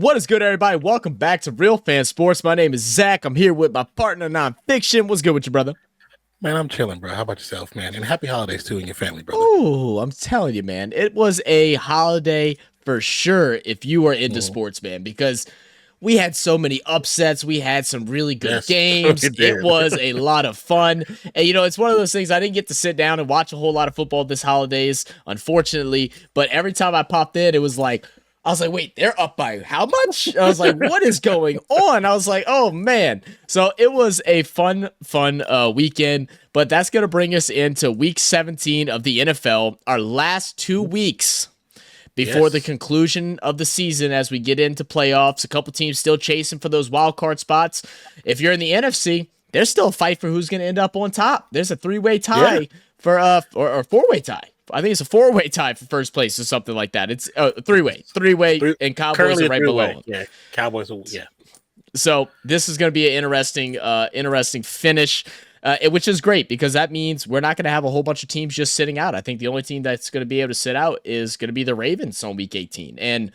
What is good, everybody? Welcome back to Real Fan Sports. My name is Zach. I'm here with my partner, Nonpfixion. What's good with you, brother? Man, I'm chilling, bro. How about yourself, man? And happy holidays to you and your family, brother. Oh, I'm telling you, man. It was a holiday for sure if you were into Mhm. sports, man, because we had so many upsets. We had some really good Yes, we games. It did. was a lot of fun. And, it's one of those things I didn't get to sit down and watch a whole lot of football this holidays, unfortunately. But every time I popped in, it was like, I was like, wait, they're up by how much? I was like, what is going on? I was like, oh, man. So it was a fun weekend. But that's going to bring us into week 17 of the NFL, our last 2 weeks before the Yes. conclusion of the season as we get into playoffs. A couple teams still chasing for those wild card spots. If you're in the NFC, there's still a fight for who's going to end up on top. There's a three-way Yeah. tie for or four-way tie. I think it's a four-way tie for first place or something like that. It's a three-way, and Cowboys Currently are a right three-way. below them. Yeah. Cowboys. Yeah. So this is going to be an interesting finish, which is great because that means we're not going to have a whole bunch of teams just sitting out. I think the only team that's going to be able to sit out is going to be the Ravens on week 18. And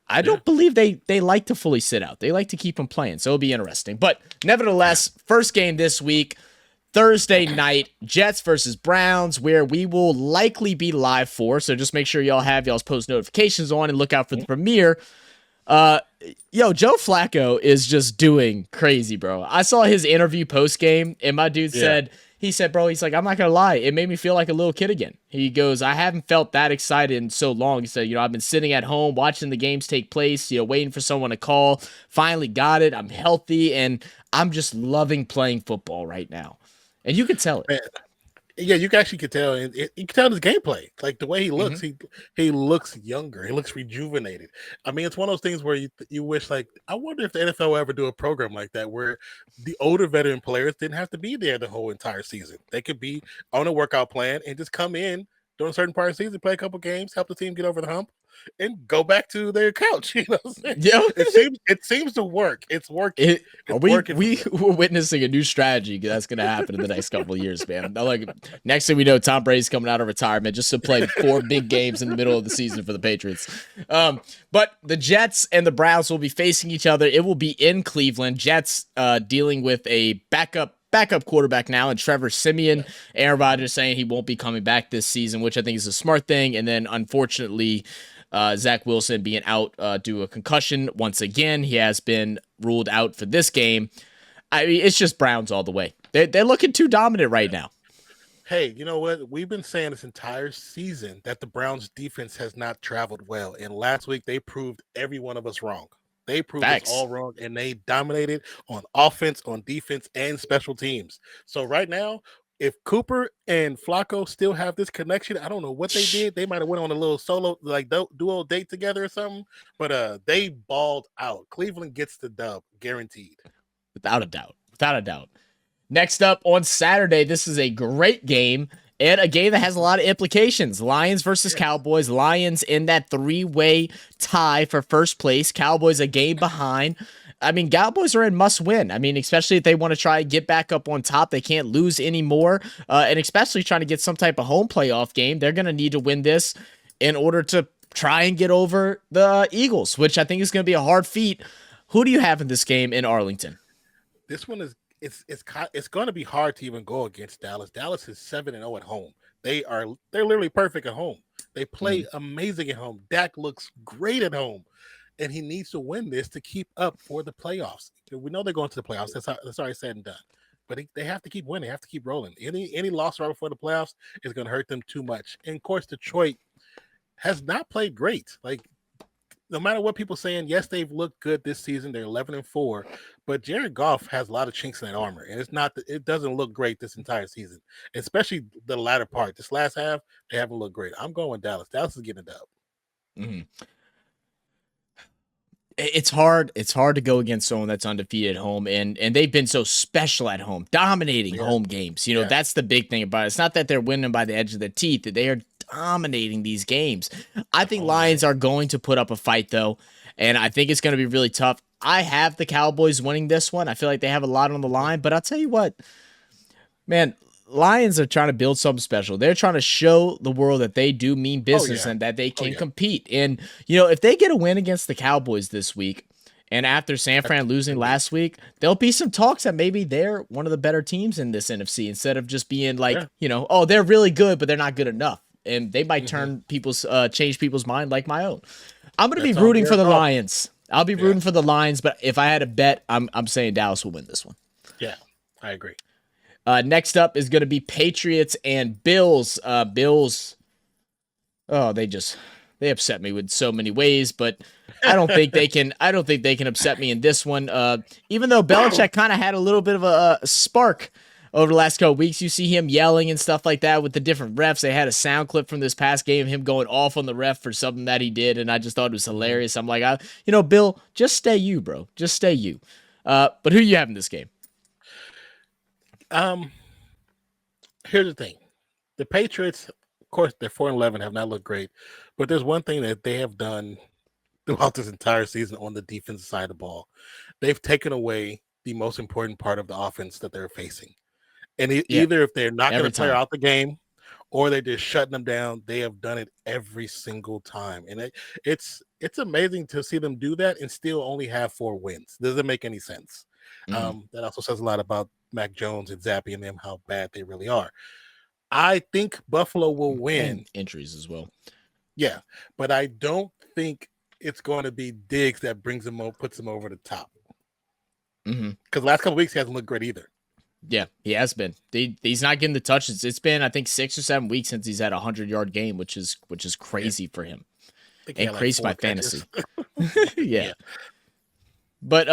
I Yeah. don't believe they like to fully sit out. They like to keep them playing. So it'll be interesting. But nevertheless, first game this week, Thursday night, Jets versus Browns, where we will likely be live for. So just make sure y'all have y'all's post notifications on and look out for the premiere. Uh, Joe Flacco is just doing crazy, bro. I saw his interview post game, and my dude Yeah. said, bro, he's like, I'm not gonna lie, it made me feel like a little kid again. He goes, I haven't felt that excited in so long. He said, I've been sitting at home watching the games take place, waiting for someone to call. Finally got it. I'm healthy, and I'm just loving playing football right now. And you could tell it. Man. Yeah, you actually could tell, and you can tell his gameplay, like the way he looks. He looks younger. He looks rejuvenated. I mean, it's one of those things where you wish, like, I wonder if the NFL will ever do a program like that where the older veteran players didn't have to be there the whole entire season. They could be on a workout plan and just come in during a certain part of the season, play a couple games, help the team get over the hump, and go back to their couch. You know what I'm saying? Yeah. It seems to work. It's working. It's working. We're witnessing a new strategy that's going to happen in the next couple of years, man. Like, next thing we know, Tom Brady's coming out of retirement just to play 4 big games in the middle of the season for the Patriots. But the Jets and the Browns will be facing each other. It will be in Cleveland. Jets dealing with a backup quarterback now, and Trevor Siemian. Aaron Rodgers saying he won't be coming back this season, which I think is a smart thing. And then, unfortunately, Zach Wilson being out due to a concussion once again. He has been ruled out for this game. I mean, it's just Browns all the way. They're looking too dominant right now. Hey, you know what? We've been saying this entire season that the Browns defense has not traveled well. And last week they proved every one of us wrong. They proved Facts. us all wrong, and they dominated on offense, on defense, and special teams. So right now, if Cooper and Flacco still have this connection, I don't know what they did. They might have went on a little solo, like duo date together or something. But they balled out. Cleveland gets the dub, guaranteed. Without a doubt. Without a doubt. Next up on Saturday, this is a great game and a game that has a lot of implications. Lions versus Cowboys. Lions in that 3-way tie for first place. Cowboys a game behind. I mean, Cowboys are in must win. I mean, especially if they want to try and get back up on top. They can't lose anymore. And especially trying to get some type of home playoff game. They're going to need to win this in order to try and get over the Eagles, which I think is going to be a hard feat. Who do you have in this game in Arlington? This one is it's going to be hard to even go against Dallas. Dallas is 7-0 at home. They're literally perfect at home. They play amazing at home. Dak looks great at home, and he needs to win this to keep up for the playoffs. We know they're going to the playoffs. That's already said and done. But they have to keep winning. They have to keep rolling. Any loss right before the playoffs is going to hurt them too much. And of course, Detroit has not played great. Like, no matter what people saying, yes, they've looked good this season. They're 11-4, but Jared Goff has a lot of chinks in that armor, and it doesn't look great this entire season, especially the latter part. This last half, they haven't looked great. I'm going with Dallas. Dallas is getting it up. Mm-hmm. It's hard. It's hard to go against someone that's undefeated at home, and they've been so special at home, dominating home games. That's the big thing about it. It's not that they're winning by the edge of their teeth; they are dominating these games. I think Lions are going to put up a fight, though, and I think it's going to be really tough. I have the Cowboys winning this one. I feel like they have a lot on the line, but I'll tell you what, man. Lions are trying to build something special. They're trying to show the world that they do mean business yeah. and that they can compete. And, if they get a win against the Cowboys this week, and after San Fran losing last week, there'll be some talks that maybe they're one of the better teams in this NFC instead of just being like, oh, they're really good, but they're not good enough. And they might change people's mind like my own. I'm going to be rooting for the Lions. I'll be rooting for the Lions, but if I had a bet, I'm saying Dallas will win this one. Yeah, I agree. Next up is going to be Patriots and Bills. Bills, they upset me with so many ways, but I don't think they can. I don't think they can upset me in this one. Even though Belichick kind of had a little bit of a spark over the last couple of weeks, you see him yelling and stuff like that with the different refs. They had a sound clip from this past game, him going off on the ref for something that he did, and I just thought it was hilarious. I'm like, Bill, just stay you, bro. Just stay you. But who you have in this game? Here's the thing. The Patriots, of course, they're 4-11, have not looked great, but there's one thing that they have done throughout this entire season on the defensive side of the ball. They've taken away the most important part of the offense that they're facing. And either if they're not going to play out the game or they're just shutting them down, they have done it every single time. And it's amazing to see them do that and still only have 4 wins. Doesn't make any sense. That also says a lot about Mac Jones and Zappy and them, how bad they really are. I think Buffalo will win. And injuries as well. Yeah, but I don't think it's going to be Diggs that brings him over, puts him over the top. Because last couple weeks he hasn't looked great either. Yeah, he has been. He's not getting the touches. It's been, I think, 6 or 7 weeks since he's had a 100-yard game, which is crazy for him, and crazy by fantasy. Yeah. But,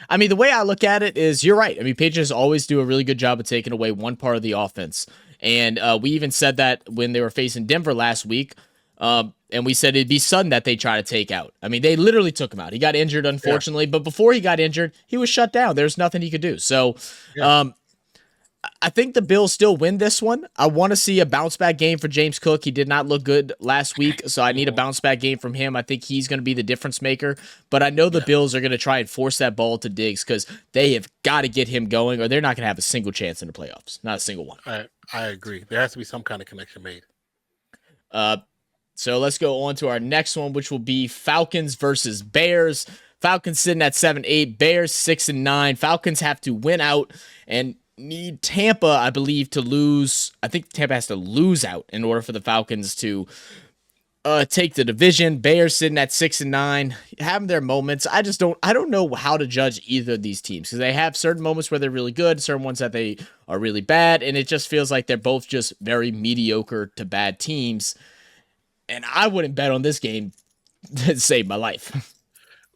I mean, the way I look at it is you're right. I mean, Patriots always do a really good job of taking away one part of the offense. And we even said that when they were facing Denver last week. And we said it'd be Sutton that they try to take out. I mean, they literally took him out. He got injured, unfortunately. But before he got injured, he was shut down. There's nothing he could do. So I think the Bills still win this one. I want to see a bounce-back game for James Cook. He did not look good last week, so I need a bounce-back game from him. I think he's going to be the difference maker. But I know the Bills are going to try and force that ball to Diggs because they have got to get him going or they're not going to have a single chance in the playoffs. Not a single one. I agree. There has to be some kind of connection made. So let's go on to our next one, which will be Falcons versus Bears. Falcons sitting at 7-8, Bears 6-9. Falcons have to win out and need Tampa, I believe, to lose. I think Tampa has to lose out in order for the Falcons to take the division. Bears sitting at 6-9, having their moments. I don't know how to judge either of these teams because they have certain moments where they're really good, certain ones that they are really bad, and it just feels like they're both just very mediocre to bad teams. And I wouldn't bet on this game to save my life.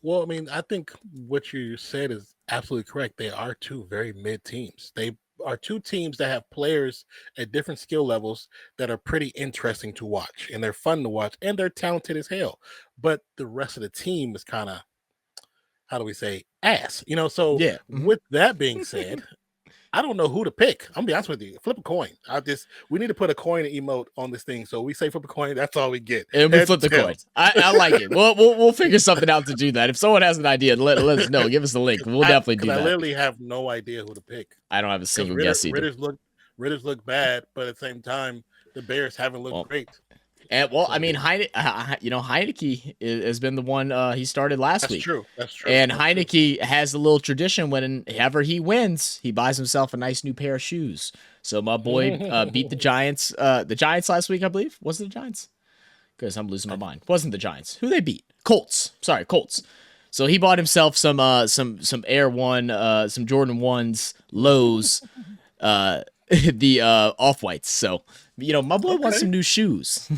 Well, I mean, I think what you said is absolutely correct. They are 2 very mid teams. They are 2 teams that have players at different skill levels that are pretty interesting to watch, and they're fun to watch, and they're talented as hell. But the rest of the team is kind of, how do we say, ass. So with that being said, I don't know who to pick. I'm gonna be honest with you. Flip a coin. We need to put a coin emote on this thing. So we say flip a coin. That's all we get. And we flip the coin. I like it. We'll figure something out to do that. If someone has an idea, let us know. Give us the link. We'll definitely do that. I literally have no idea who to pick. I don't have a single guess either. Ritters look bad, but at the same time, the Bears haven't looked great. And I mean, Heineke has been the one he started last week. That's true. And Heineke has a little tradition whenever he wins, he buys himself a nice new pair of shoes. So my boy beat the Giants. The Giants last week, I believe. Was it the Giants? Because I'm losing my mind. Wasn't the Giants? Who they beat? Colts. Sorry, Colts. So he bought himself some Air One, some Jordan 1s, Lows, the off-whites. So my boy wants some new shoes.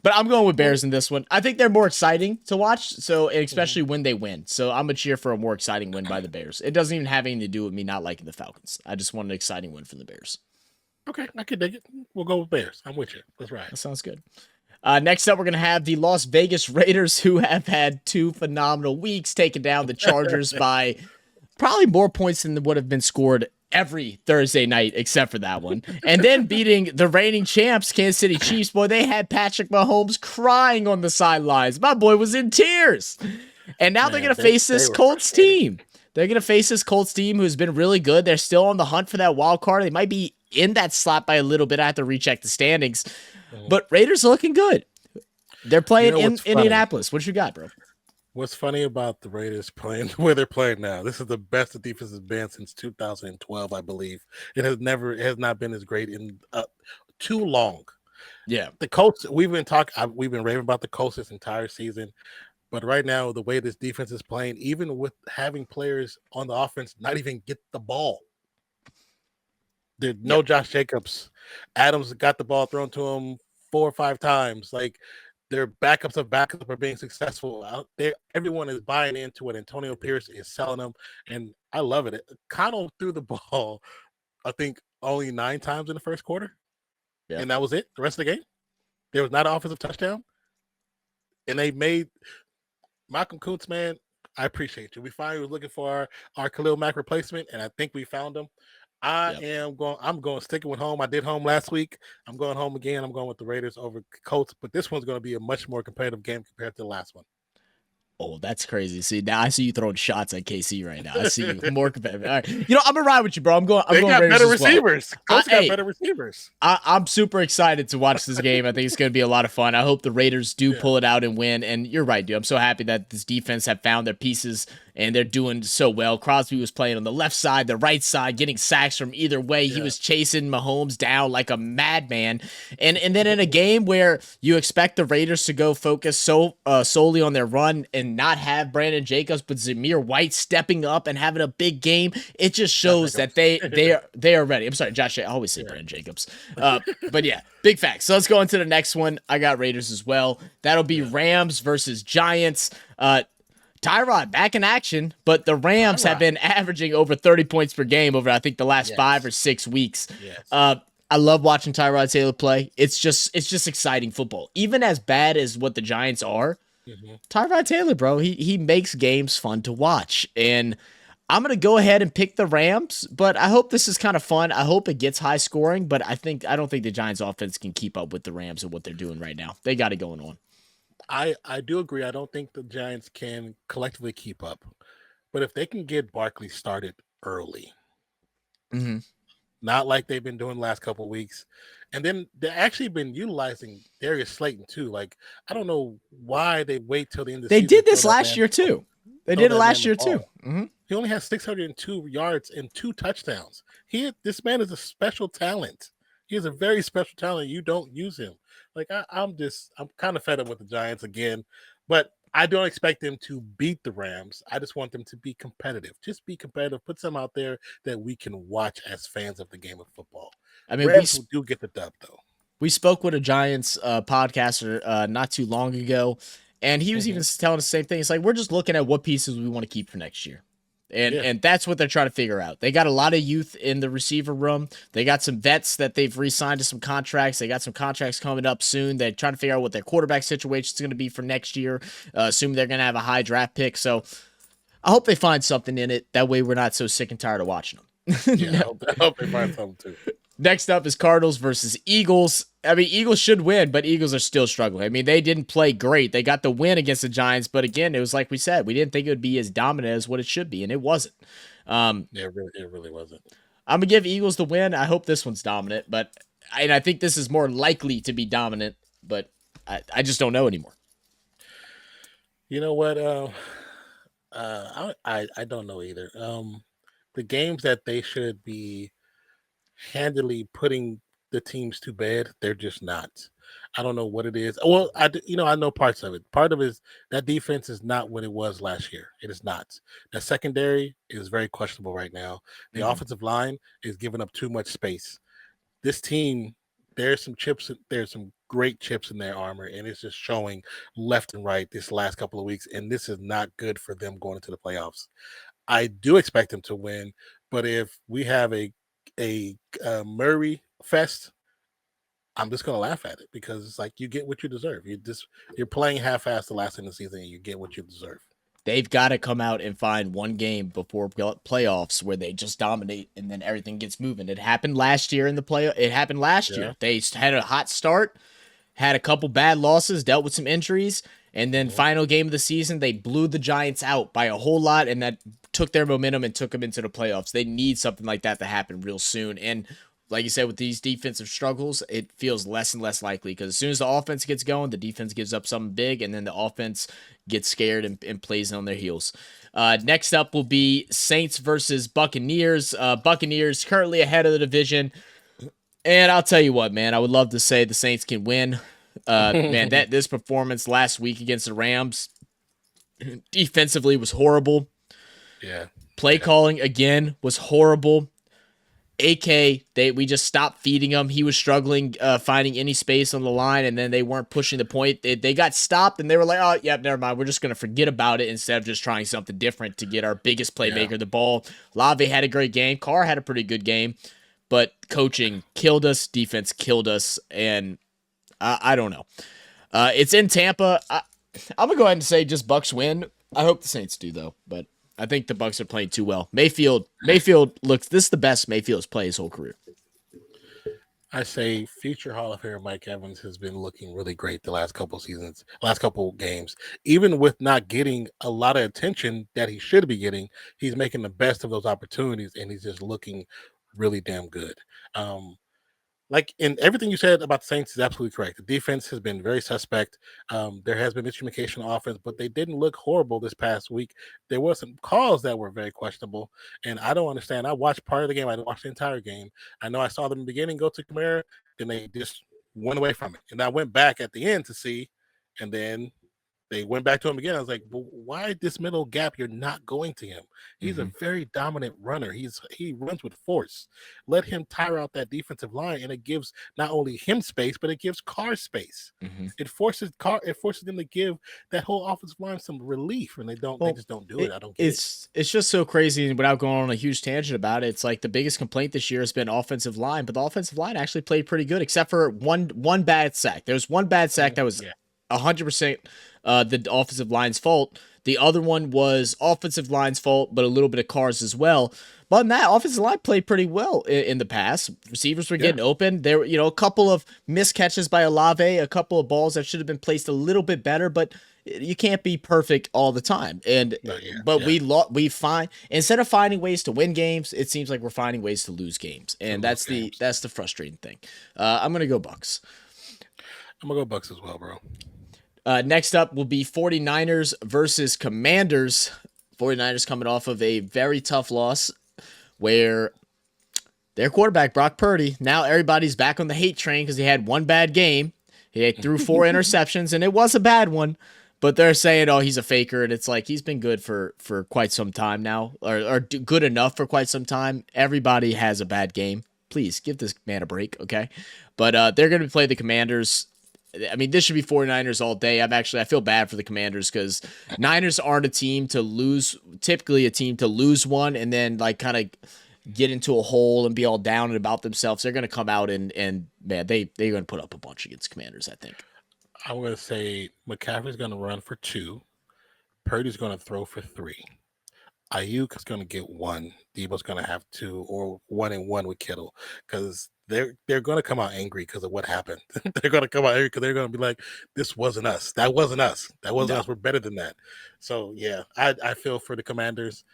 But I'm going with Bears in this one. I think they're more exciting to watch, so especially when they win. So I'm going to cheer for a more exciting win by the Bears. It doesn't even have anything to do with me not liking the Falcons. I just want an exciting win from the Bears. Okay, I can dig it. We'll go with Bears. I'm with you. That's right. That sounds good. Next up, we're going to have the Las Vegas Raiders, who have had 2 phenomenal weeks, taking down the Chargers by probably more points than would have been scored every Thursday night except for that one. And then beating the reigning champs, Kansas City Chiefs. Boy, they had Patrick Mahomes crying on the sidelines. My boy was in tears. And now they're going to face this Colts team. They're going to face this Colts team who's been really good. They're still on the hunt for that wild card. They might be in that slot by a little bit. I have to recheck the standings, Mhm. but Raiders are looking good. They're playing in what's funny? Indianapolis. What you got, bro? What's funny about the Raiders playing where they're playing now? This is the best the defense has been since 2012, I believe. It has not been as great in too long. Yeah. The Colts, we've been raving about the Colts this entire season, but right now the way this defense is playing, even with having players on the offense not even get the ball, there's no Josh Jacobs. Adams got the ball thrown to him 4 or 5 times. Like their backups of backups are being successful out there. Everyone is buying into it. Antonio Pierce is selling them, and I love it. Connell threw the ball, I think, only 9 times in the first quarter, and that was it. The rest of the game, there was not an offensive touchdown, and they made Malcolm Kuntz, man. I appreciate you. We finally was looking for our Khalil Mack replacement, and I think we found him. I'm going sticking with home. I did home last week. I'm going home again. I'm going with the Raiders over Colts, but this one's going to be a much more competitive game compared to the last one. Oh, that's crazy. See, now I see you throwing shots at KC right now. I see you more competitive. All right. You know, I'm gonna ride with you, bro. I'm going got Raiders better as well. receivers. Colts got better receivers. I'm super excited to watch this game. I think it's going to be a lot of fun. I hope the Raiders do pull it out and win. And you're right, dude. I'm so happy that this defense have found their pieces and they're doing so well. Crosby was playing on the left side, the right side, getting sacks from either way. He was chasing Mahomes down like a madman. And then in a game where you expect the Raiders to go focus solely on their run and not have Brandon Jacobs, but Zamir White stepping up and having a big game, it just shows that they are ready. I'm sorry, Josh. I always say Brandon Jacobs. But yeah, big facts. So let's go into the next one. I got Raiders as well. That'll be Rams versus Giants. Tyrod back in action, but the Rams have been averaging over 30 points per game over, I think, the last 5 or 6 weeks. I love watching Tyrod Taylor play. It's just exciting football. Even as bad as what the Giants are, Tyrod Taylor, bro, he makes games fun to watch. And I'm going to go ahead and pick the Rams, but I hope this is kind of fun. I hope it gets high scoring, but I don't think the Giants offense can keep up with the Rams and what they're doing right now. They got it going on. I do agree. I don't think the Giants can collectively keep up. But if they can get Barkley started early, not like they've been doing the last couple of weeks, and then they've actually been utilizing Darius Slayton too. Like, I don't know why they wait till the end of the season. They did this last year too. They did it last year too. He only has 602 yards and 2 touchdowns. This man is a special talent. He is a very special talent. You don't use him. Like I'm kind of fed up with the Giants again, but I don't expect them to beat the Rams. I just want them to be competitive. Just be competitive. Put some out there that we can watch as fans of the game of football. I mean, Rams do get the dub though. We spoke with a Giants podcaster not too long ago, and he was even telling us the same thing. It's like, we're just looking at what pieces we want to keep for next year. And that's what they're trying to figure out. They got a lot of youth in the receiver room. They got some vets that they've re-signed to some contracts. They got some contracts coming up soon. They're trying to figure out what their quarterback situation is going to be for next year, assuming they're going to have a high draft pick. So I hope they find something in it. That way we're not so sick and tired of watching them. I hope they find something too. Next up is Cardinals versus Eagles. I mean, Eagles should win, but Eagles are still struggling. I mean, they didn't play great. They got the win against the Giants, but again, it was like we said, we didn't think it would be as dominant as what it should be, and it wasn't. It really wasn't. I'm going to give Eagles the win. I hope this one's dominant, and I think this is more likely to be dominant, but I just don't know anymore. You know what? I don't know either. The games that they should be handily putting the teams to bed, they're just not. I don't know what it is. Well, I know parts of it. Part of it is that defense is not what it was last year. It is not. That secondary is very questionable right now. The offensive line is giving up too much space. This team, there's some great chips in their armor, and it's just showing left and right this last couple of weeks, and this is not good for them going into the playoffs. I do expect them to win, but if we have a Murray fest, I'm just gonna laugh at it because it's like you get what you deserve. You're playing half-assed the last end of the season, and you get what you deserve. They've got to come out and find one game before playoffs where they just dominate and then everything gets moving. It happened last year in the play. It happened last year. They had a hot start, had a couple bad losses, dealt with some injuries, and then final game of the season, they blew the Giants out by a whole lot, and that took their momentum and took them into the playoffs. They need something like that to happen real soon. And like you said, with these defensive struggles, it feels less and less likely because as soon as the offense gets going, the defense gives up something big, and then the offense gets scared and plays on their heels. Next up will be Saints versus Buccaneers. Buccaneers currently ahead of the division. And I'll tell you what, man, I would love to say the Saints can win. Man, this performance last week against the Rams defensively was horrible. Yeah. Play calling again was horrible. AK, we just stopped feeding him. He was struggling finding any space on the line, and then they weren't pushing the point. They got stopped, and they were like, oh, yeah, never mind. We're just going to forget about it instead of just trying something different to get our biggest playmaker the ball. Lave had a great game. Carr had a pretty good game, but coaching killed us. Defense killed us, and I don't know. It's in Tampa. I'm going to go ahead and say just Bucks win. I hope the Saints do, though, but I think the Bucks are playing too well. Mayfield looks, this is the best Mayfield's played his whole career. I say future Hall of Famer Mike Evans has been looking really great the last couple seasons, last couple games. Even with not getting a lot of attention that he should be getting, he's making the best of those opportunities, and he's just looking really damn good. Like in everything you said about the Saints is absolutely correct. The defense has been very suspect. There has been miscommunication on offense, but they didn't look horrible this past week. There were some calls that were very questionable, and I don't understand. I watched part of the game. I didn't watch the entire game. I know I saw them in the beginning go to Kamara, then they just went away from it. And I went back at the end to see, and then they went back to him again. I was like, well, why this middle gap? You're not going to him. He's a very dominant runner. He runs with force. Let him tire out that defensive line, and it gives not only him space, but it gives Carr space. It forces them to give that whole offensive line some relief, and they just don't do it. I don't get it. It's just so crazy, and without going on a huge tangent about it, it's like the biggest complaint this year has been offensive line, but the offensive line actually played pretty good, except for one bad sack. There was one bad sack that was 100% the offensive line's fault. The other one was offensive line's fault, but a little bit of Carr's as well. But that offensive line played pretty well in the pass. Receivers were getting open. There were, a couple of missed catches by Olave, a couple of balls that should have been placed a little bit better, but you can't be perfect all the time. We find, instead of finding ways to win games, it seems like we're finding ways to lose games. And that's the frustrating thing. I'm going to go Bucks. I'm going to go Bucks as well, bro. Next up will be 49ers versus Commanders. 49ers coming off of a very tough loss where their quarterback, Brock Purdy, now everybody's back on the hate train because he had one bad game. He threw 4 interceptions, and it was a bad one. But they're saying, oh, he's a faker, and it's like he's been good for quite some time now, or good enough for quite some time. Everybody has a bad game. Please, give this man a break, okay? But they're going to play the Commanders. I mean, this should be 49ers all day. I feel bad for the Commanders because Niners aren't a team to lose, typically a team to lose one and then like kind of get into a hole and be all down and about themselves. They're going to come out and man, they're going to put up a bunch against Commanders, I think. I'm going to say McCaffrey's going to run for 2. Purdy's going to throw for 3. Ayuk is going to get 1. Debo's going to have 2, or 1 and 1 with Kittle, because they're going to come out angry because of what happened. They're going to come out angry because they're going to be like, this wasn't us. That wasn't us. That wasn't us. We're better than that. So, yeah, I feel for the Commanders.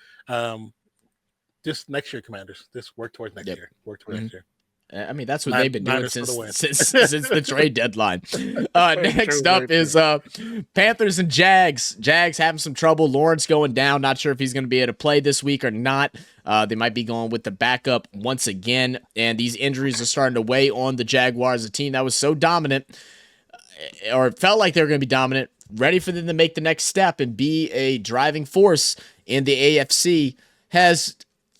Just next year, Commanders. Just work towards next year. Work towards next year. I mean, that's what they've been doing since the trade deadline. Next up is Panthers and Jags. Jags having some trouble. Lawrence going down. Not sure if he's going to be able to play this week or not. They might be going with the backup once again. And these injuries are starting to weigh on the Jaguars, a team that was so dominant, or felt like they were going to be dominant, ready for them to make the next step and be a driving force in the AFC, has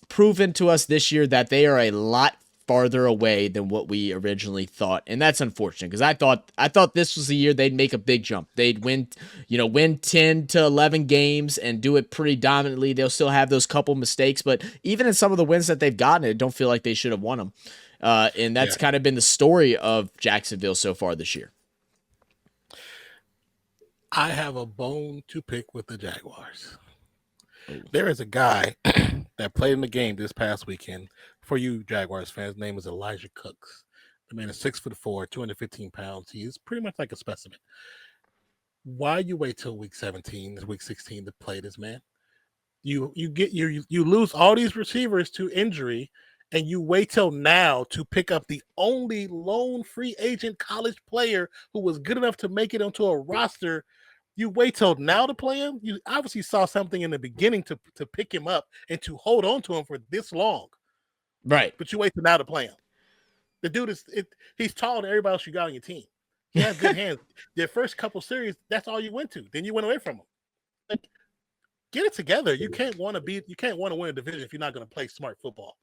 proven to us this year that they are a lot farther away than what we originally thought. And that's unfortunate because I thought this was the year they'd make a big jump. They'd win 10 to 11 games and do it pretty dominantly. They'll still have those couple mistakes, but even in some of the wins that they've gotten, I don't feel like they should have won them. And that's kind of been the story of Jacksonville so far this year. I have a bone to pick with the Jaguars. There is a guy that played in the game this past weekend. For you Jaguars fans, his name is Elijah Cooks. The man is 6'4", 215 pounds. He is pretty much like a specimen. Why you wait till week 17, week 16 to play this man? You lose all these receivers to injury, and you wait till now to pick up the only lone free agent college player who was good enough to make it onto a roster. You wait till now to play him. You obviously saw something in the beginning to pick him up and to hold on to him for this long. Right. But you wait till now to play him. The dude he's taller than everybody else you got on your team. He has good hands. Their first couple series, that's all you went to. Then you went away from him. Like, get it together. You can't want to win a division if you're not going to play smart football.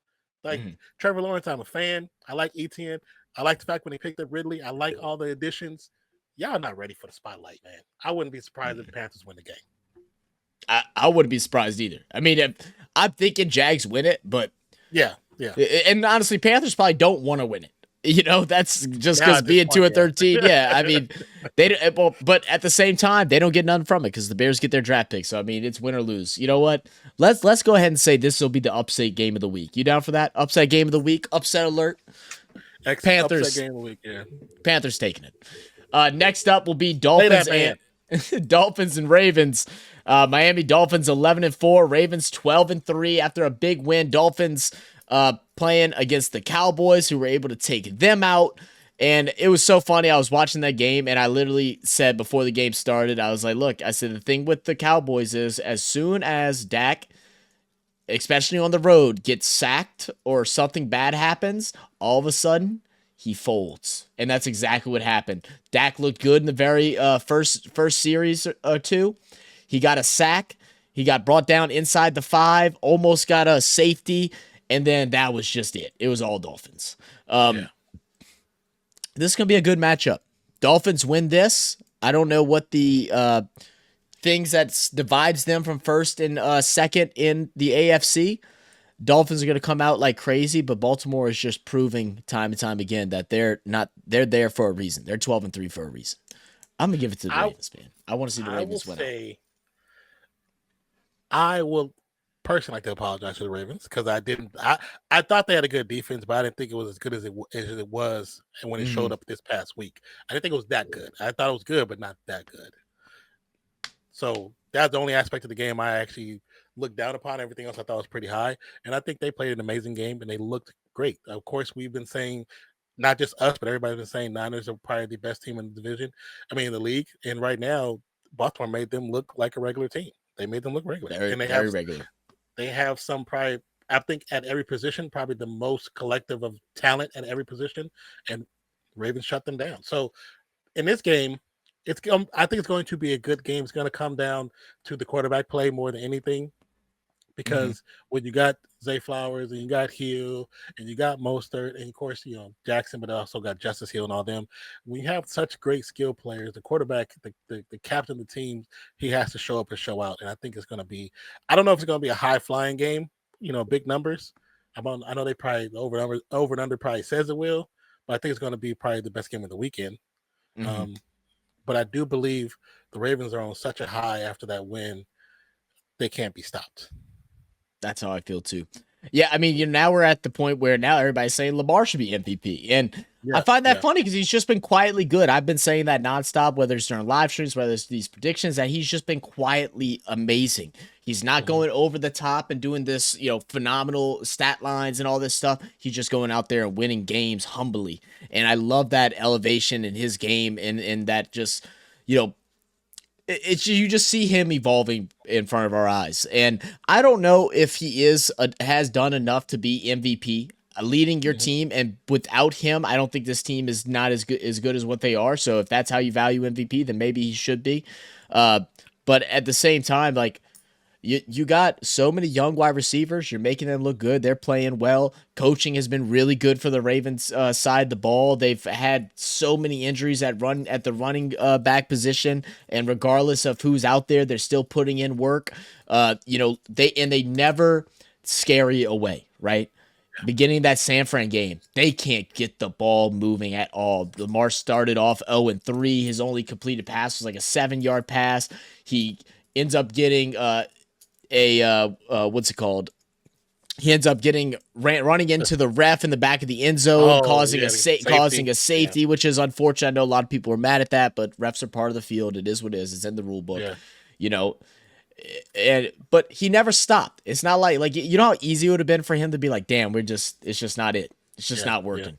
Like Trevor Lawrence, I'm a fan. I like Etienne. I like the fact when they picked up Ridley. I like all the additions. Y'all not ready for the spotlight, man. I wouldn't be surprised if the Panthers win the game. I wouldn't be surprised either. I mean, I'm thinking Jags win it, but yeah. And honestly, Panthers probably don't want to win it. You know, that's just because being 2-13. Yeah, I mean, but at the same time, they don't get none from it because the Bears get their draft pick. So I mean, it's win or lose. You know what? Let's go ahead and say this will be the upset game of the week. You down for that? Upset game of the week. Upset alert. Panthers. Upset game of the week. Yeah. Panthers taking it. Next up will be Dolphins and Ravens. Miami Dolphins 11-4, Ravens 12-3 after a big win. Dolphins playing against the Cowboys, who were able to take them out. And it was so funny. I was watching that game, and I literally said before the game started, I was like, look, I said the thing with the Cowboys is as soon as Dak, especially on the road, gets sacked or something bad happens, all of a sudden he folds. And that's exactly what happened. Dak looked good in the very first series or two. He got a sack. He got brought down inside the 5, almost got a safety, and then that was just it. It was all Dolphins. This is going to be a good matchup. Dolphins win this. I don't know what the things that divides them from first and second in the AFC. Dolphins are going to come out like crazy, but Baltimore is just proving time and time again that they're there for a reason. They're 12-3 for a reason. I'm going to give it to the Ravens, man. I want to see the Ravens win. I will personally like to apologize to the Ravens because I thought they had a good defense, but I didn't think it was as good as it was and when it showed up this past week. I didn't think it was that good. I thought it was good, but not that good. So that's the only aspect of the game I actually looked down upon. Everything else I thought was pretty high. And I think they played an amazing game and they looked great. Of course, we've been saying, not just us, but everybody's been saying Niners are probably the best team in the division. I mean, in the league. And right now, Baltimore made them look like a regular team. They made them look regular. Very regular. They have some probably, I think, at every position, probably the most collective of talent at every position. And Ravens shut them down. So in this game, I think it's going to be a good game. It's going to come down to the quarterback play more than anything. Because when you got Zay Flowers and you got Hill and you got Mostert and of course, Jackson, but also got Justice Hill and all them. We have such great skill players. The quarterback, the captain of the team, he has to show up and show out. And I think it's going to be, I don't know if it's going to be a high flying game, big numbers. I know they probably over and under probably says it will, but I think it's going to be probably the best game of the weekend. But I do believe the Ravens are on such a high after that win, they can't be stopped. That's how I feel too. Yeah, I mean, now we're at the point where now everybody's saying Lamar should be MVP. And I find that funny because he's just been quietly good. I've been saying that nonstop, whether it's during live streams, whether it's these predictions, that he's just been quietly amazing. He's not going over the top and doing this, phenomenal stat lines and all this stuff. He's just going out there and winning games humbly. And I love that elevation in his game and that just, you just see him evolving in front of our eyes. And I don't know if he has done enough to be MVP, leading your team. And without him, I don't think this team is not as good as what they are. So if that's how you value MVP, then maybe he should be. But at the same time, like, you got so many young wide receivers. You're making them look good. They're playing well. Coaching has been really good for the Ravens side of the ball. They've had so many injuries at the running back position, and regardless of who's out there, they're still putting in work. They never scare you away, right? Beginning of that San Fran game, they can't get the ball moving at all. Lamar started off 0-3. His only completed pass was like a 7-yard pass. He ends up getting what's it called? He ends up getting running into the ref in the back of the end zone, causing a safety, which is unfortunate. I know a lot of people are mad at that, but refs are part of the field. It is what it is. It's in the rule book. But he never stopped. It's not like you know how easy it would have been for him to be like, damn, it's just not it. It's just Yeah, not yeah. working.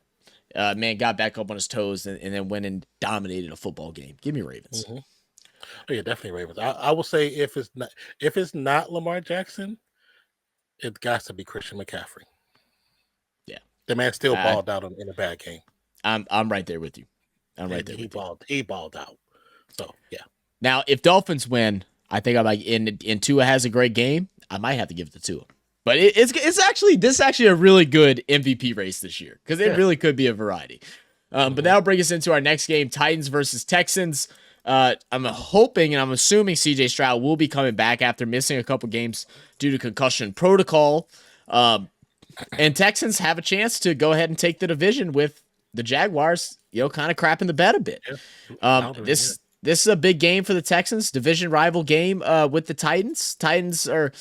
Man got back up on his toes and then went and dominated a football game. Give me Ravens. Oh yeah, definitely Ravens. I will say if it's not Lamar Jackson, it got to be Christian McCaffrey. Yeah, The man still balled out in a bad game. I'm right there with you. I'm right there. He balled out. So yeah. Now, if Dolphins win, I think I'm like in Tua has a great game. I might have to give it to Tua. But it's actually a really good MVP race this year because it really could be a variety. But that'll bring us into our next game: Titans versus Texans. I'm hoping and I'm assuming CJ Stroud will be coming back after missing a couple games due to concussion protocol. And Texans have a chance to go ahead and take the division with the Jaguars, kind of crapping the bed a bit. This is a big game for the Texans, division rival game with the Titans. Titans are,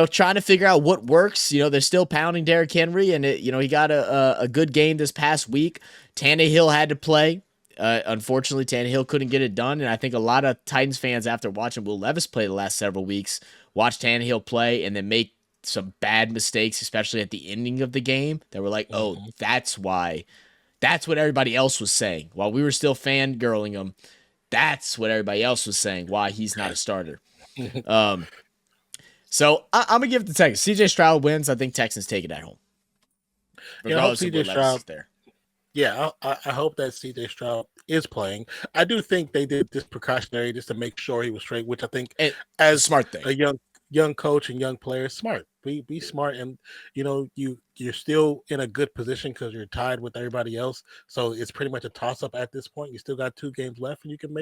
trying to figure out what works. They're still pounding Derrick Henry, and he got a good game this past week. Tannehill had to play. Unfortunately, Tannehill couldn't get it done, and I think a lot of Titans fans, after watching Will Levis play the last several weeks, watch Tannehill play and then make some bad mistakes, especially at the ending of the game. That were like, oh, that's why. That's what everybody else was saying. While we were still fangirling him, that's what everybody else was saying, why he's not a starter. So I'm going to give it to Texans. CJ Stroud wins. I think Texans take it at home. Regardless of CJ Stroud there. Yeah, I hope that CJ Stroud is playing. I do think they did this precautionary just to make sure he was straight, which I think as smart thing. A young coach and young player, smart. Be smart, and you're still in a good position because you're tied with everybody else. So it's pretty much a toss up at this point. You still got 2 games left, and you can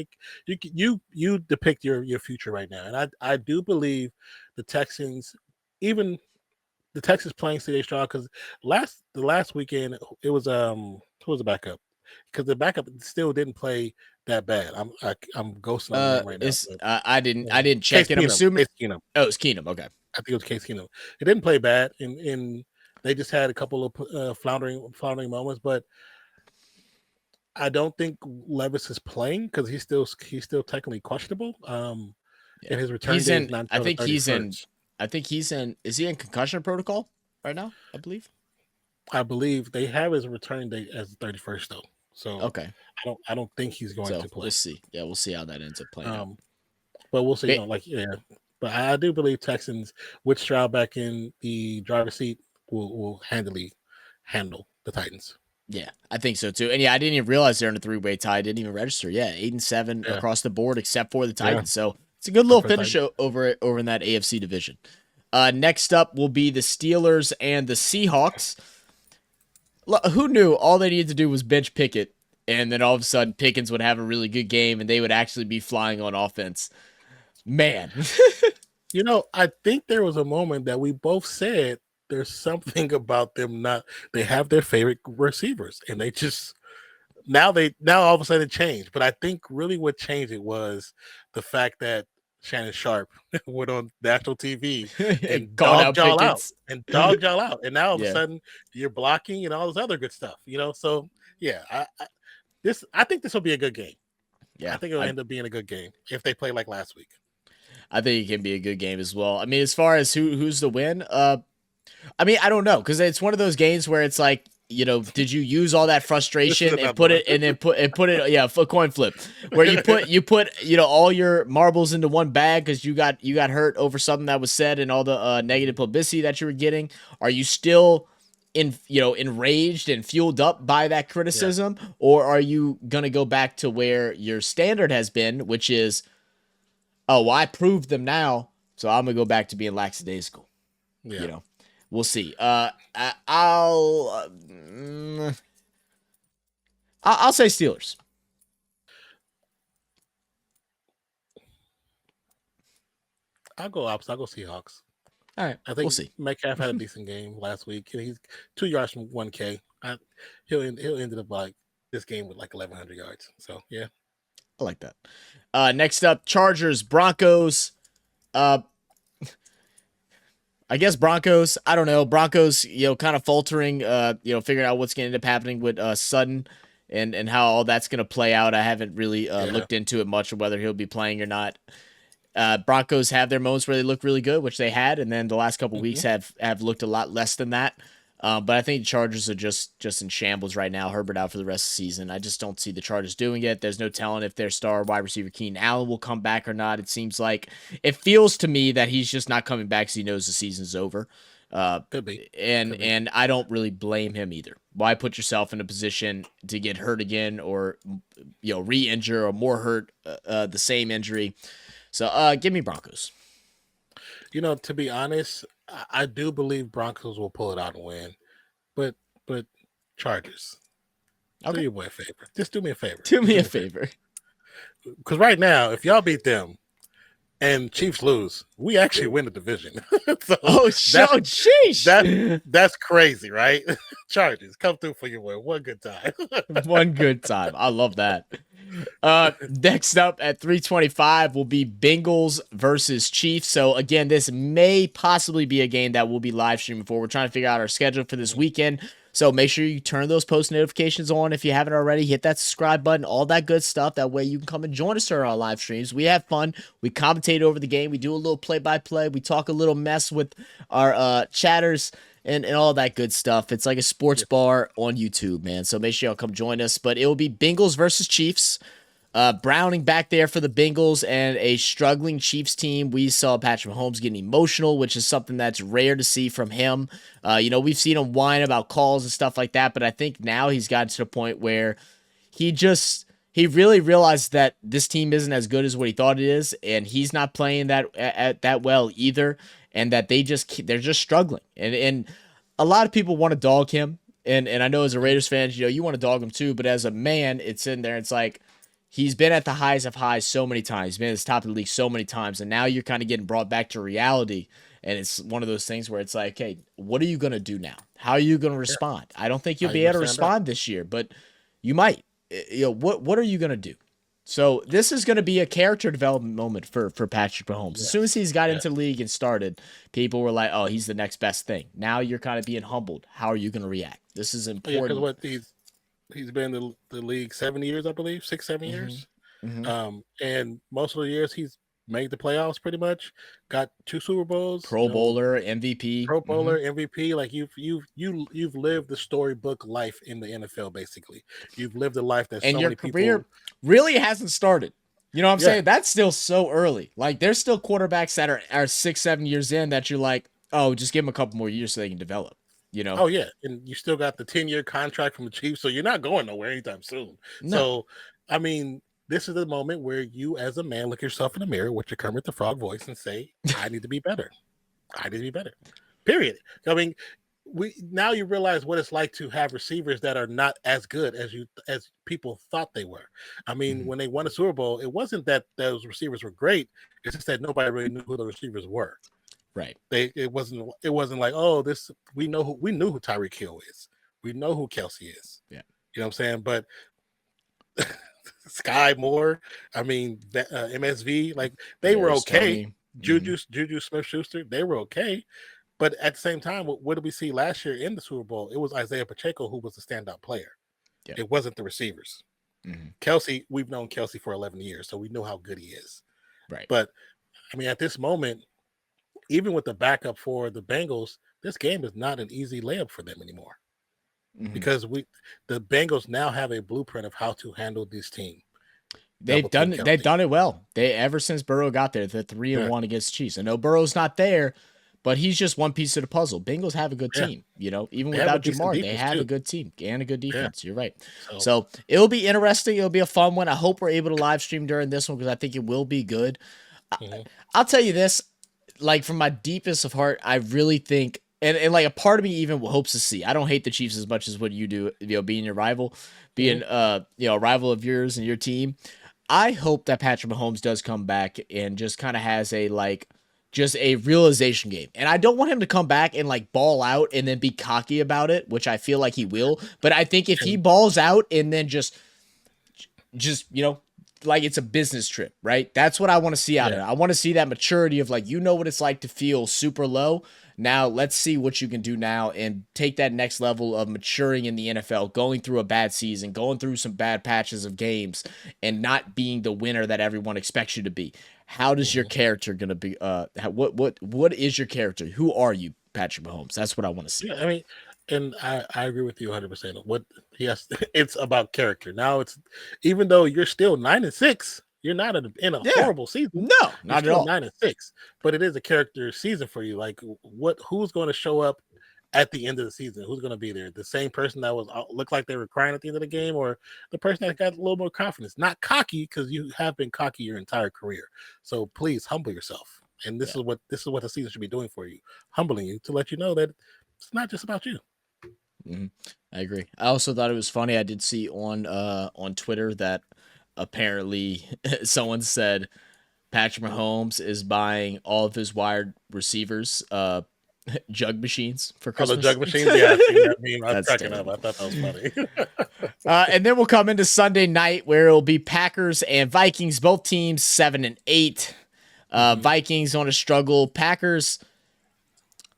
depict your future right now. And I do believe the Texans, even the Texans playing CJ Stroud, because the last weekend it was who was the backup? Because the backup still didn't play that bad. I'm ghosting on him right now. I didn't check it. I'm assuming Case Keenum. Oh, it's Keenum. Okay. I think it was Case Keenum. It didn't play bad, and they just had a couple of floundering moments. But I don't think Levis is playing because he's still technically questionable. And his return he's date in. is not I think he's 31st. in. I think he's in. Is he in concussion protocol right now? I believe they have his return date as the 31st though. So okay, I don't think he's going to play. We'll see. Yeah, we'll see how that ends up playing. But we'll see. But I do believe Texans with Stroud back in the driver's seat will handle the Titans. Yeah, I think so too. And yeah, I didn't even realize they're in a 3-way tie. I didn't even register. Yeah, 8-7 across the board except for the Titans. Yeah. So it's a good little finish over in that AFC division. Next up will be the Steelers and the Seahawks. Who knew all they needed to do was bench Pickett, and then all of a sudden Pickens would have a really good game, and they would actually be flying on offense. Man. I think there was a moment that we both said there's something about them they have their favorite receivers, and they just now all of a sudden it changed. But I think really what changed it was the fact that Shannon Sharp went on national TV and dogged y'all out. And now all of a sudden you're blocking and all this other good stuff, So yeah, I think this will be a good game. Yeah, I think it'll end up being a good game if they play like last week. I think it can be a good game as well. I mean, as far as who's the win, I don't know, because it's one of those games where it's like, did you use all that frustration and put it a coin flip where you put all your marbles into one bag because you got hurt over something that was said and all the negative publicity that you were getting? Are you still enraged and fueled up by that criticism, or are you gonna go back to where your standard has been, which is, oh, well, I proved them now, so I'm gonna go back to being lackadaisical? We'll see. I'll say Steelers. I'll go opposite. I'll go Seahawks. All right, I think we'll see. Metcalf had a decent game last week. He's 2 yards from 1K. He'll end up like this game with like 1,100 yards. So yeah, I like that. Next up, Chargers, Broncos. I guess Broncos, I don't know. Broncos, kind of faltering, figuring out what's going to end up happening with Sutton and how all that's going to play out. I haven't really looked into it much of whether he'll be playing or not. Broncos have their moments where they look really good, which they had, and then the last couple Mhm. weeks have looked a lot less than that. But I think the Chargers are just in shambles right now. Herbert out for the rest of the season. I just don't see the Chargers doing it. There's no telling if their star wide receiver Keenan Allen will come back or not. It feels to me that he's just not coming back because he knows the season's over. Could be. And I don't really blame him either. Why put yourself in a position to get hurt again, or re-injure, or more hurt, the same injury? So give me Broncos. To be honest, I do believe Broncos will pull it out and win, but Chargers. Okay. Do your boy a favor. Just do me a favor. Do me a favor. Because right now, if y'all beat them and Chiefs lose, we actually win the division. Sheesh. That's crazy, right? Chargers, come through for your boy one good time. One good time. I love that. Next up at 325 will be Bengals versus Chiefs. So again, this may possibly be a game that we'll be live streaming for. We're trying to figure out our schedule for this weekend. So make sure you turn those post notifications on if you haven't already. Hit that subscribe button, all that good stuff. That way you can come and join us for our live streams. We have fun. We commentate over the game. We do a little play-by-play. We talk a little mess with our chatters and all that good stuff. It's like a sports bar on YouTube, man. So make sure y'all come join us. But it will be Bengals versus Chiefs. Browning back there for the Bengals, and a struggling Chiefs team. We saw Patrick Mahomes getting emotional, which is something that's rare to see from him. We've seen him whine about calls and stuff like that, but I think now he's gotten to the point where he really realized that this team isn't as good as what he thought it is, and he's not playing that well either, and that they're just struggling. And a lot of people want to dog him, and I know as a Raiders fan, you want to dog him too, but as a man, it's in there. It's like, he's been at the highs of highs so many times. He's been at the top of the league so many times. And now you're kind of getting brought back to reality. And it's one of those things where it's like, hey, what are you going to do now? How are you going to respond? I don't think you'll be able to respond this year, but you might. What are you going to do? So this is going to be a character development moment for Patrick Mahomes. As soon as he's got into the league and started, people were like, oh, he's the next best thing. Now you're kind of being humbled. How are you going to react? This is important. Because he's been in the league 7 years, I believe, 6-7 years. Mm-hmm. And most of the years he's made the playoffs pretty much, got 2 Super Bowls, Pro Bowler, MVP. MVP. Like you've lived the storybook life in the NFL, basically. You've lived a life that and so your many career people really hasn't started. You know what I'm saying? That's still so early. Like, there's still quarterbacks that are 6-7 years in that you're like, oh, just give them a couple more years so they can develop. Oh yeah, and you still got the 10-year contract from the Chiefs, so you're not going nowhere anytime soon. No. So, I mean, this is the moment where you, as a man, look yourself in the mirror with your Kermit the Frog voice and say, "I need to be better. I need to be better." Period. I mean, now you realize what it's like to have receivers that are not as good as people thought they were. I mean, when they won a Super Bowl, it wasn't that those receivers were great; it's just that nobody really knew who the receivers were. Right. It wasn't like, oh, we knew who Tyreek Hill is. We know who Kelsey is. Yeah. You know what I'm saying? But Sky Moore, I mean, MSV, like they were okay. Juju Smith-Schuster, they were okay. But at the same time, what did we see last year in the Super Bowl? It was Isaiah Pacheco who was the standout player. Yeah. It wasn't the receivers. Kelsey, we've known Kelsey for 11 years, so we know how good he is. Right. But I mean, at this moment, even with the backup for the Bengals, this game is not an easy layup for them anymore. Because the Bengals now have a blueprint of how to handle this team. They've done it well. Ever since Burrow got there, they're 3-1 against Chiefs. I know Burrow's not there, but he's just one piece of the puzzle. Bengals have a good team, even without Jamar, they have a good team and a good defense. You're right. So it'll be interesting. It'll be a fun one. I hope we're able to live stream during this one because I think it will be good. I'll tell you this. Like, from my deepest of heart, I really think, and like a part of me even hopes to see. I don't hate the Chiefs as much as what you do, being your rival, being a rival of yours and your team. I hope that Patrick Mahomes does come back and just kind of has a realization game. And I don't want him to come back and like ball out and then be cocky about it, which I feel like he will. But I think if he balls out and then just like it's a business trip, right? That's what I want to see out of it. I want to see that maturity of like, you know what it's like to feel super low. Now let's see what you can do now and take that next level of maturing in the NFL, going through a bad season, going through some bad patches of games, and not being the winner that everyone expects you to be. How does your character gonna be? What is your character? Who are you, Patrick Mahomes? That's what I want to see. Yeah, I mean, and I agree with you 100%. What yes, it's about character. Now it's even though you're still 9-6, you're not in a Yeah. horrible season. No, You're not at still all. 9-6, but it is a character season for you. Like who's going to show up at the end of the season? Who's going to be there? The same person that was looked like they were crying at the end of the game, or the person that got a little more confidence? Not cocky, because you have been cocky your entire career. So please humble yourself. And this is what the season should be doing for you, humbling you to let you know that it's not just about you. I agree. I also thought it was funny. I did see on Twitter that apparently someone said Patrick Mahomes is buying all of his wide receivers jug machines for Oh, Christmas. the jug machines, yeah, I seen that meme. I was That's cracking up. I thought that was funny. And then we'll come into Sunday night where it'll be Packers and Vikings, both teams 7-8. Vikings on a struggle. Packers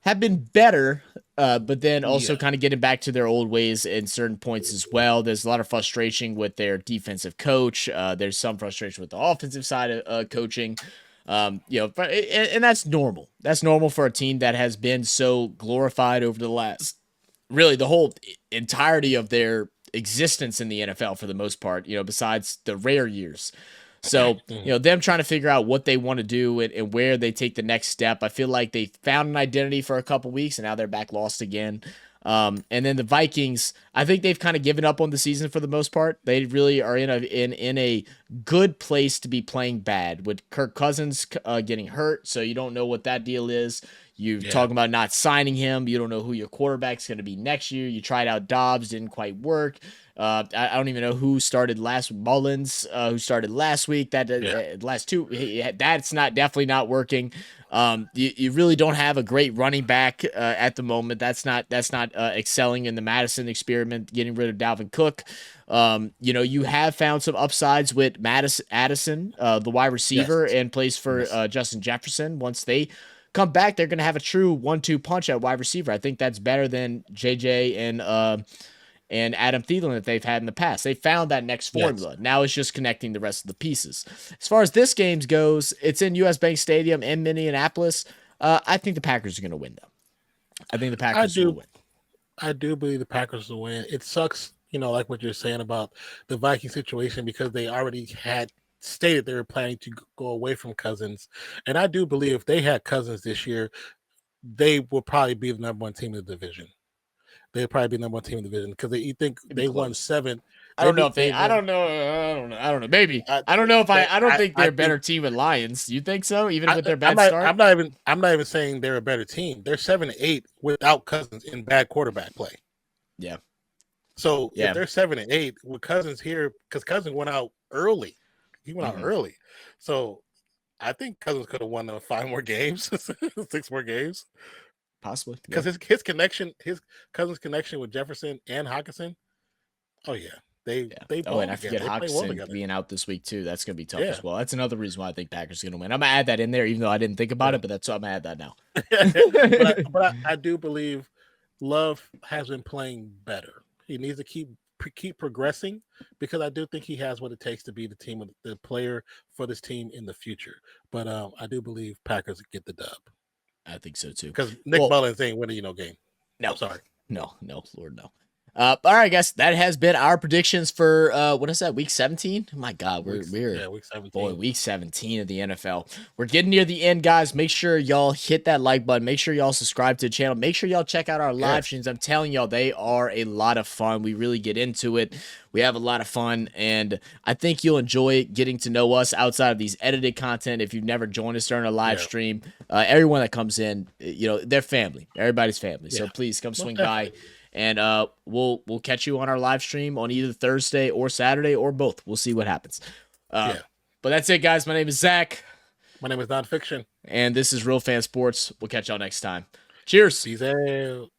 have been better, but then also kind of getting back to their old ways in certain points as well. There's a lot of frustration with their defensive coach. There's some frustration with the offensive side of coaching. And that's normal. That's normal for a team that has been so glorified over the last, really the whole entirety of their existence in the NFL for the most part, besides the rare years. So, them trying to figure out what they want to do and where they take the next step. I feel like they found an identity for a couple weeks and now they're back lost again. And then the Vikings, I think they've kind of given up on the season for the most part. They really are in a good place to be playing bad with Kirk Cousins getting hurt. So you don't know what that deal is. You're talking about not signing him. You don't know who your quarterback's going to be next year. You tried out Dobbs, didn't quite work. I don't even know who started last. Mullins, who started last week. Last two. That's definitely not working. You really don't have a great running back at the moment. That's not excelling in the Madison experiment. Getting rid of Dalvin Cook. You have found some upsides with Addison, the wide receiver, and plays for Justin Jefferson. Once they come back, they're going to have a true 1-2 punch at wide receiver. I think that's better than JJ and Adam Thielen that they've had in the past. They found that next formula. Yes. Now it's just connecting the rest of the pieces. As far as this game goes, it's in US Bank Stadium in Minneapolis. I think the Packers are going to win, though. I think the Packers will win. I do believe the Packers will win. It sucks, like what you're saying about the Viking situation, because they already had stated they were planning to go away from Cousins. And I do believe if they had Cousins this year, they will probably be the number one team in the division. They'd probably be number one team in the division because you think they won 7. I don't know. Maybe. I don't think they're a better team with Lions. You think so? Even with their bad start? I'm not even saying they're a better team. They're 7-8 without Cousins in bad quarterback play. Yeah. So if they're 7-8 with Cousins here, because Cousins went out early. He went out early. So I think Cousins could have won 5 more games, 6 more games. Possibly. Because his Cousins' connection with Jefferson and Hockenson. Oh yeah. They and I forget Hockenson being out this week too. That's gonna be tough as well. That's another reason why I think Packers are gonna win. I'm gonna add that in there, even though I didn't think about it, but I'm gonna add that now. but I do believe Love has been playing better. He needs to keep progressing, because I do think he has what it takes to be the player for this team in the future. But I do believe Packers get the dub. I think so too. Because Nick Mullins ain't winning game. No, I'm sorry. No, Lord, no. All right, guys, that has been our predictions for what is that, week 17? Oh my God, we're week 17. Boy, week 17 of the NFL. We're getting near the end, guys. Make sure y'all hit that like button. Make sure y'all subscribe to the channel. Make sure y'all check out our live streams. I'm telling y'all, they are a lot of fun. We really get into it. We have a lot of fun, and I think you'll enjoy getting to know us outside of these edited content. If you've never joined us during a live stream, everyone that comes in, they're family. Everybody's family. So please come swing by. And we'll catch you on our live stream on either Thursday or Saturday or both. We'll see what happens. But that's it, guys. My name is Zach. My name is Nonpfixion. And this is Real Fan Sports. We'll catch y'all next time. Cheers. Peace out.